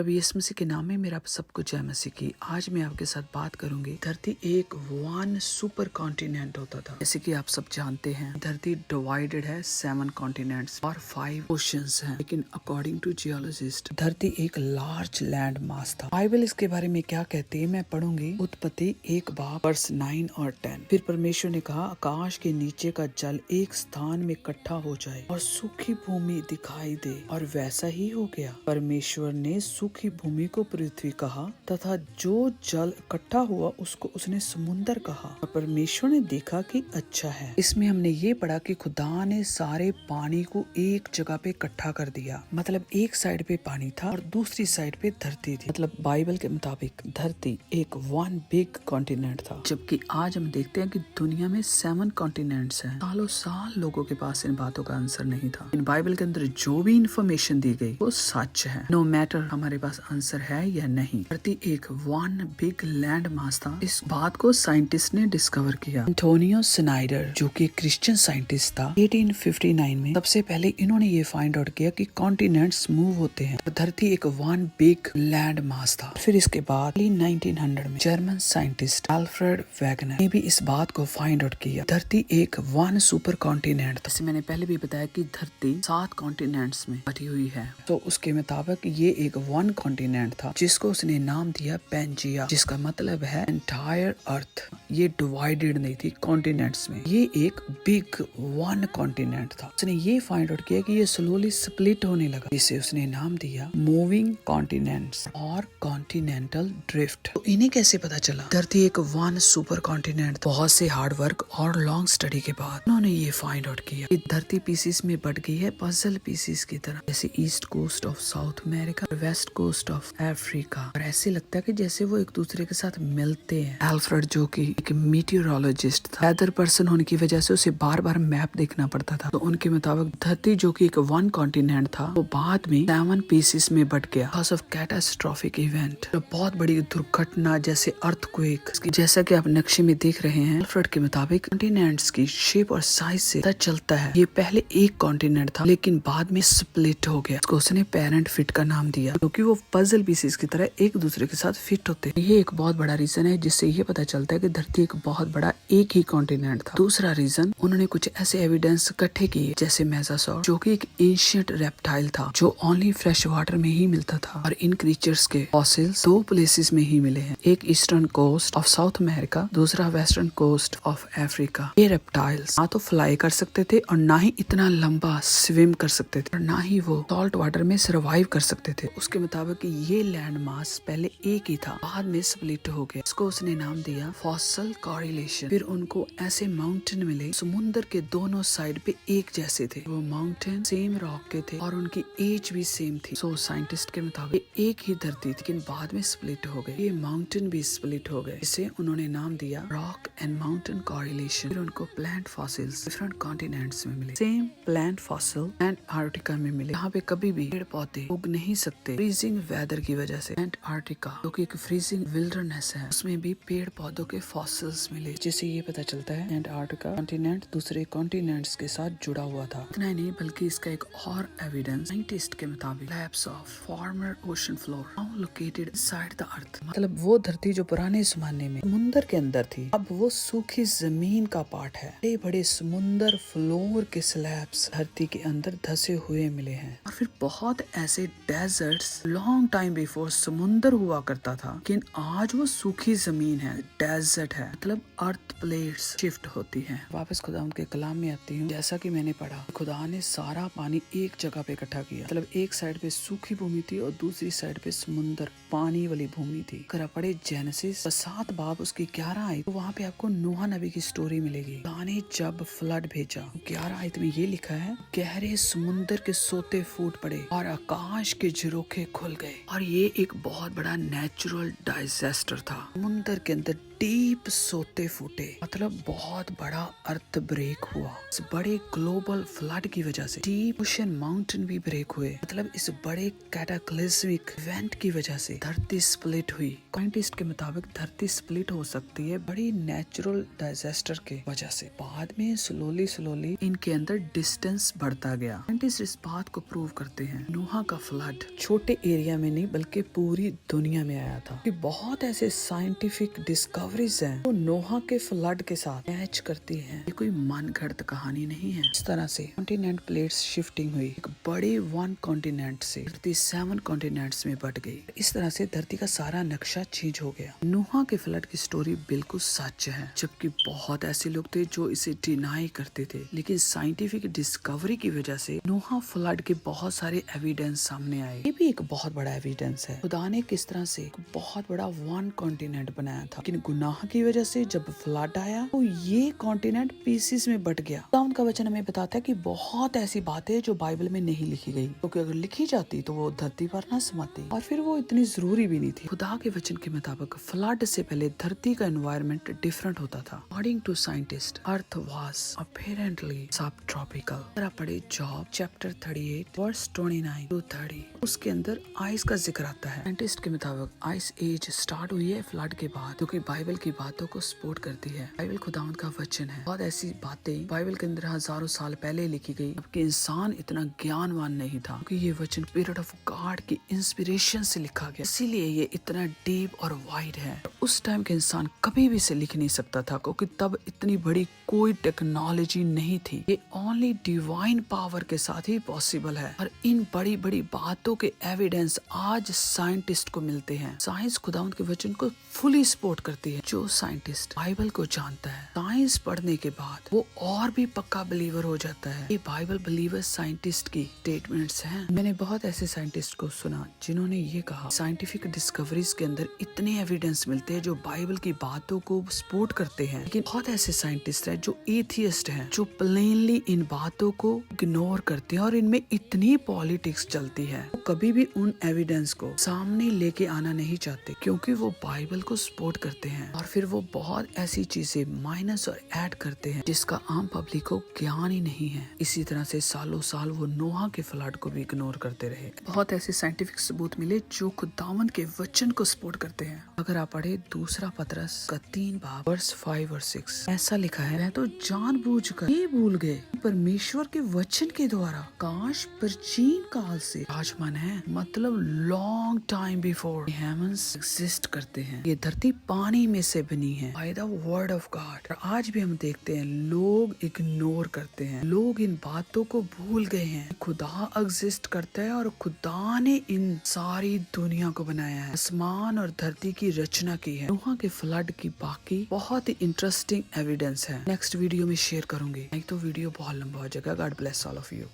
अभी यीशु मसीह के नाम में मेरा आप सबको जय मसीह की। आज मैं आपके साथ बात करूंगी। धरती एक वन सुपर कॉन्टिनेंट होता था। जैसे कि आप सब जानते हैं धरती डिवाइडेड है 7 कॉन्टिनेंट्स और 5 ओशंस हैं। लेकिन अकॉर्डिंग टू जियोलॉजिस्ट धरती एक लार्ज लैंड मास था। बाइबल इसके बारे में क्या कहती है मैं पढ़ूंगी। उत्पत्ति 1 वर्स 9 और 10। फिर परमेश्वर ने कहा आकाश के नीचे का जल एक स्थान में इकट्ठा हो जाए और सूखी भूमि दिखाई दे, और वैसा ही हो गया। परमेश्वर ने सूखी भूमि को पृथ्वी कहा तथा जो जल इकट्ठा हुआ उसको उसने समुंदर कहा, और परमेश्वर ने देखा कि अच्छा है। इसमें हमने ये पढ़ा कि खुदा ने सारे पानी को एक जगह पे इकट्ठा कर दिया। मतलब एक साइड पे पानी था और दूसरी साइड पे धरती थी। मतलब बाइबल के मुताबिक धरती एक वन बिग कॉन्टिनेंट था। जबकि आज हम देखते हैं कि दुनिया में 7 कॉन्टिनेंट्स हैं। सालों साल लोगों के पास इन बातों का आंसर नहीं था। इन बाइबल के अंदर जो भी इंफॉर्मेशन दी गई वो सच है। नो मैटर हमारे पास आंसर है या नहीं। धरती एक वन बिग लैंड मास था। इस बात को साइंटिस्ट ने डिस्कवर किया। एंटोनियो स्नाइडर जो कि क्रिश्चियन साइंटिस्ट था 1859 में सबसे पहले इन्होंने ये फाइंड आउट किया कि कॉन्टिनेंट्स मूव होते हैं। धरती एक वन बिग लैंड मास था। फिर इसके बाद 1900 में जर्मन साइंटिस्ट अल्फ्रेड वेगनर ने भी इस बात को फाइंड आउट किया। धरती एक वन सुपर कॉन्टिनेंट था। जैसे मैंने पहले भी बताया कि धरती 7 कॉन्टिनेंट्स में बटी हुई है। तो उसके मुताबिक ये एक वन कॉन्टिनेंट था जिसको उसने नाम दिया पेंजिया, जिसका मतलब है एंटायर अर्थ। ये डिवाइडेड नहीं थी कॉन्टिनेंट्स में, ये एक बिग वन कॉन्टिनेंट था। उसने ये फाइंड आउट किया कि ये स्लोली स्प्लिट होने लगा, जिसे उसने नाम दिया मूविंग कॉन्टिनेंट्स और कॉन्टिनेंटल ड्रिफ्ट। तो इन्हें कैसे पता चला धरती एक वन सुपर कॉन्टिनेंट? बहुत से हार्ड वर्क और लॉन्ग स्टडी के बाद उन्होंने ये फाइंड आउट किया कि धरती पीसेस में बट गई है पजल पीसेस की तरह। जैसे east coast of South America, west coast of Africa, और ऐसे लगता है कि जैसे वो एक दूसरे के साथ मिलते हैं। अल्फ्रेड जो कि एक मीटियोरोलॉजिस्ट था, वेदर पर्सन होने की वजह से उसे बार बार मैप देखना पड़ता था। तो उनके मुताबिक धरती जो कि एक वन कॉन्टिनेंट था वो बाद में 7 पीसेस में बट गया बिकॉज ऑफ कैटास्ट्रोफिक इवेंट। तो बहुत बड़ी दुर्घटना जैसे अर्थक्वेक, जैसा कि आप नक्शे में देख रहे हैं। अल्फ्रेड के मुताबिक कॉन्टिनेंट्स की शेप और साइज से पता चलता है ये पहले एक कॉन्टिनेंट था लेकिन बाद में स्प्लिट हो गया। उसको उसने पेरेंट फिट का नाम दिया क्योंकि वो पजल पीसेस की तरह एक दूसरे के साथ फिट होते हैं। ये एक बहुत बड़ा रीजन है जिससे ये पता चलता है कि धरती एक बहुत बड़ा एक ही कॉन्टिनेंट था। दूसरा रीजन, उन्होंने कुछ ऐसे एविडेंस इकट्ठे किए जैसे मेगासॉर जो कि एक एंशिएंट रेप्टाइल था जो ओनली फ्रेश वाटर में ही मिलता था, और इन क्रीचर्स के फॉसिल्स 2 प्लेसेस में ही मिले हैं। एक eastern coast of South America, दूसरा वेस्टर्न कोस्ट ऑफ अफ्रीका। ये रेप्टाइल्स ना तो फ्लाई कर सकते थे और ना ही इतना लंबा स्विम कर सकते थे, और ना ही वो सॉल्ट वाटर में सर्वाइव कर सकते थे। उसके मुताबिक ये लैंड मास पहले एक ही था, बाद में स्प्लिट हो गया। इसको उसने नाम दिया फॉसल कॉरिलेशन। फिर उनको ऐसे माउंटेन मिले समुद्र के दोनों साइड पे एक जैसे थे। वो माउंटेन सेम रॉक के थे और उनकी एज भी सेम थी। सो साइंटिस्ट के मुताबिक एक ही धरती थी लेकिन बाद में स्प्लिट हो गए। ये माउंटेन भी स्प्लिट हो गए। इसे उन्होंने नाम दिया रॉक एंड माउंटेन कॉरिलेशन। फिर उनको प्लांट फॉसिल्स डिफरेंट कॉन्टिनेंट्स में मिले। सेम प्लांट फॉसिल एंटार्क्टिका में मिले, यहाँ पे कभी भी पेड़ पौधे उग नहीं सकते फ्रीजिंग वेदर की वजह से। एंटार्क्टिका जो कि एक फ्रीजिंग विल्डरनेस है, उसमें भी पेड़ पौधों के फॉसिल्स मिले, जिससे ये पता चलता है एंटार्क्टिका कॉन्टिनेंट दूसरे कॉन्टिनेंट्स के साथ जुड़ा हुआ था। इतना ही नहीं बल्कि इसका एक और एविडेंस साइंटिस्ट के मुताबिक slabs of former ocean floor now located inside the earth. मतलब वो धरती जो पुराने जमाने में समुंदर के अंदर थी अब वो सूखी जमीन का पार्ट है। बड़े बड़े समुंदर फ्लोर के स्लैब्स धरती के अंदर धसे हुए मिले हैं। और फिर बहुत ऐसे डेजर्ट्स लॉन्ग टाइम बिफोर समुंदर हुआ करता था लेकिन आज वो सूखी जमीन है, डेजर्ट है। मतलब अर्थ प्लेट्स शिफ्ट होती हैं। वापस खुदा उनके कलाम में आती हूँ। जैसा कि मैंने पढ़ा खुदा ने सारा पानी एक जगह पे इकट्ठा किया। मतलब एक साइड पे सूखी भूमि थी और दूसरी साइड पे समुंदर पानी वाली भूमि थी। अगर आप पढ़े जेनेसिस 7 बाब उसकी 11 आयत तो वहाँ पे आपको नूह नबी की स्टोरी मिलेगी। खुदा ने जब फ्लड भेजा 11 आयत में ये लिखा है गहरे समुंदर के सोते फूट पड़े और आकाश के झरोखे खुल गए। और ये एक बहुत बड़ा नेचुरल डिजास्टर था। समुंदर के अंदर डीप सोते फूटे, मतलब बहुत बड़ा अर्थ ब्रेक हुआ। इस बड़े ग्लोबल फ्लड की वजह से डीप ओशन माउंटेन भी ब्रेक हुए, मतलब इस बड़े कैटाक्लिस्मिक इवेंट की वजह से धरती स्प्लिट हुई। साइंटिस्ट के मुताबिक धरती स्प्लिट हो सकती है बड़ी नेचुरल डिजास्टर के वजह से। बाद में स्लोली इनके अंदर डिस्टेंस बढ़ता गया। साइंटिस्ट इस बात को प्रूव करते हैं नोहा का फ्लड छोटे एरिया में नहीं बल्कि पूरी दुनिया में आया था। कि बहुत ऐसे साइंटिफिक डिस्कवरीज हैं जो नोहा के फ्लड के साथ मैच करती हैं। ये कोई मनगढ़ंत कहानी नहीं है। इस तरह से कॉन्टिनेंट प्लेट्स शिफ्टिंग हुई, एक बड़े वन कॉन्टिनेंट से धरती 7 कॉन्टिनेंट्स में बट गई। इस तरह से धरती का सारा नक्शा चेंज हो गया। नोहा के फ्लड की स्टोरी बिल्कुल सच है, जबकि बहुत ऐसे लोग थे जो इसे डिनाई करते थे, लेकिन साइंटिफिक डिस्कवरी की वजह से नोहा फ्लड के बहुत सारे एविडेंस सामने आए। ये भी एक बहुत बड़ा एविडेंस है खुदा ने किस तरह से एक बहुत बड़ा वन कॉन्टिनेंट बनाया था, लेकिन गुनाह की वजह से जब फ्लड आया तो ये कॉन्टिनेंट पीसेस में बट गया। खुदा का वचन हमें बताता है कि बहुत ऐसी बातें जो बाइबल में नहीं लिखी गई, क्योंकि अगर लिखी जाती तो वो धरती पर न समाती और फिर वो इतनी जरूरी भी नहीं थी। खुदा के वचन के मुताबिक फ्लड से पहले धरती का एनवायरनमेंट डिफरेंट होता था। According to scientist earth was apparently subtropical. पढ़े जॉब चैप्टर 38 वर्स 29 to 30, उसके अंदर आइस का जिक्र आता है। साइंटिस्ट के मुताबिक आइस एज स्टार्ट हुई है फ्लड के बाद, क्योंकि बाइबल की बातों को सपोर्ट करती है। बाइबल खुदावंद का वचन है। बहुत ऐसी बातें बाइबल के अंदर हजारों साल पहले लिखी गई, जबकि इंसान इतना ज्ञानवान नहीं था, क्योंकि ये वचन स्पिरिट ऑफ गॉड की इंस्पिरेशन से लिखा गया, इसीलिए ये इतना डीप और वाइड है। उस टाइम के इंसान कभी भी इसे लिख नहीं सकता था, क्योंकि तब इतनी बड़ी कोई टेक्नोलॉजी नहीं थी। ये ओनली डिवाइन पावर के साथ ही पॉसिबल है। और इन बड़ी बड़ी बातों के एविडेंस आज साइंटिस्ट को मिलते हैं। साइंस खुदावंद के वचन को फुली सपोर्ट करती है। जो साइंटिस्ट बाइबल को जानता है, साइंस पढ़ने के बाद वो और भी पक्का बिलीवर हो जाता है। ये बाइबल बिलीवर साइंटिस्ट की स्टेटमेंट्स हैं। मैंने बहुत ऐसे साइंटिस्ट को सुना जिन्होंने ये कहा साइंटिफिक डिस्कवरीज के अंदर इतने एविडेंस मिलते हैं जो बाइबल की बातों को सपोर्ट करते हैं, लेकिन बहुत ऐसे साइंटिस्ट हैं जो एथियस्ट हैं, जो प्लेनली इन बातों को इग्नोर करते हैं और इनमें इतनी पॉलिटिक्स चलती है। वो कभी भी उन एविडेंस को सामने लेके आना नहीं चाहते, क्योंकि वो बाइबल को सपोर्ट करते हैं और फिर वो बहुत ऐसी चीजें माइनस और ऐड करते हैं जिसका आम पब्लिक को ज्ञान ही नहीं है। इसी तरह से सालों साल वो नोहा के फ्लड को भी इग्नोर करते रहे। बहुत ऐसे साइंटिफिक सबूत मिले जो खुदावंद के वचन को सपोर्ट करते हैं। अगर आप पढ़े दूसरा पतरस का 3 बाब वर्स 5 और 6, ऐसा लिखा है, मैं तो जानबूझकर ये भूल गए परमेश्वर के वचन के द्वारा काश प्राचीन काल से राजमान है, मतलब long time before heavens exist करते हैं। ये धरती पानी में से बनी है by the word of God. आज भी हम देखते हैं लोग इग्नोर करते हैं, लोग इन बातों को भूल गए हैं। खुदा एग्जिस्ट करता है और खुदा ने इन सारी दुनिया को बनाया है, आसमान और धरती की रचना की है। नोहा के फ्लड की बाकी बहुत ही इंटरेस्टिंग एविडेंस है, नेक्स्ट वीडियो में शेयर करूंगी, नहीं तो वीडियो बहुत लंबा हो जाएगा। God bless all of you.